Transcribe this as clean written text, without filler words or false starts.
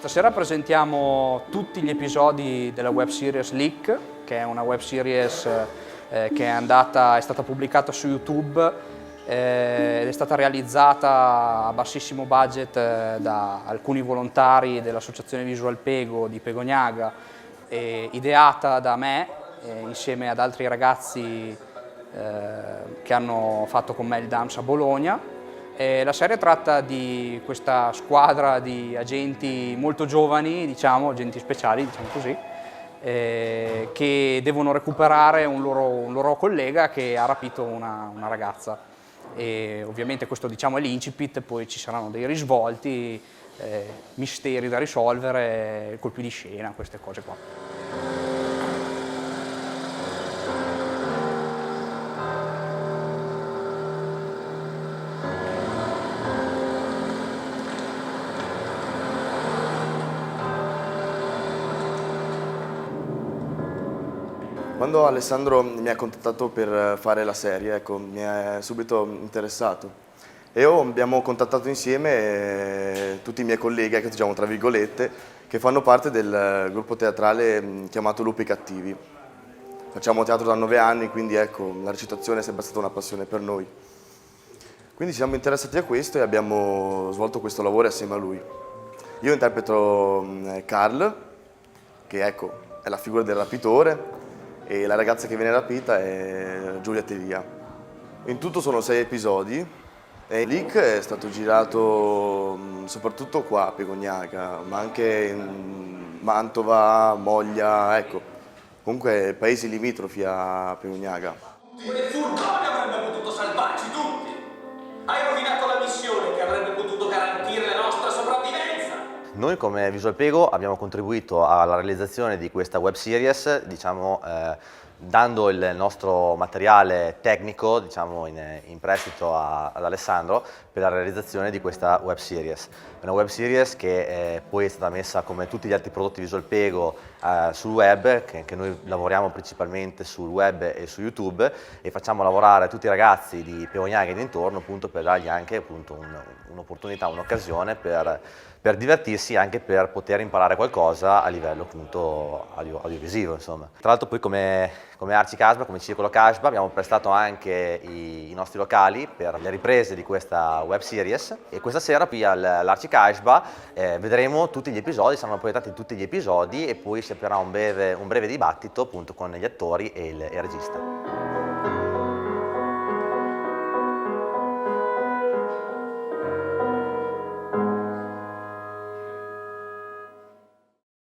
Stasera presentiamo tutti gli episodi della web series Leak, che è una web series che è stata pubblicata su YouTube ed è stata realizzata a bassissimo budget da alcuni volontari dell'Associazione Visual Pego di Pegognaga, ideata da me insieme ad altri ragazzi che hanno fatto con me il DAMS a Bologna. La serie tratta di questa squadra di agenti molto giovani, diciamo, agenti speciali, diciamo così, che devono recuperare un loro collega che ha rapito una ragazza. E ovviamente questo, diciamo, è l'incipit, poi ci saranno dei risvolti, misteri da risolvere, colpi di scena, queste cose qua. Quando Alessandro mi ha contattato per fare la serie, ecco, mi è subito interessato. E abbiamo contattato insieme tutti i miei colleghi, che diciamo tra virgolette, che fanno parte del gruppo teatrale chiamato Lupi Cattivi. Facciamo teatro da 9 anni, quindi ecco, la recitazione è sempre stata una passione per noi. Quindi ci siamo interessati a questo e abbiamo svolto questo lavoro assieme a lui. Io interpreto Carl, che ecco, è la figura del rapitore, e la ragazza che viene rapita è Giulia Telia. In tutto sono 6 episodi e Leak è stato girato soprattutto qua a Pegognaga, ma anche in Mantova, Moglia, ecco, comunque paesi limitrofi a Pegognaga. Quel furgone avrebbe potuto salvarci tutti! Hai rovinato la missione che avrebbe potuto garantire la nostra sopravvivenza! Noi come Visual Pego abbiamo contribuito alla realizzazione di questa web series, diciamo, dando il nostro materiale tecnico, diciamo, in prestito ad Alessandro per la realizzazione di questa web series. È una web series che poi è stata messa, come tutti gli altri prodotti Visual Pego, sul web, che noi lavoriamo principalmente sul web e su YouTube, e facciamo lavorare tutti i ragazzi di Pegognaga e dintorno, appunto, per dargli anche un'opportunità, un'occasione per divertirsi, anche per poter imparare qualcosa a livello appunto audiovisivo, insomma. Tra l'altro poi come Arci Casba, come Circolo Casba, abbiamo prestato anche i nostri locali per le riprese di questa web series, e questa sera qui all'Arci Casba vedremo tutti gli episodi, saranno proiettati tutti gli episodi e poi si aprirà un breve dibattito appunto con gli attori e il regista.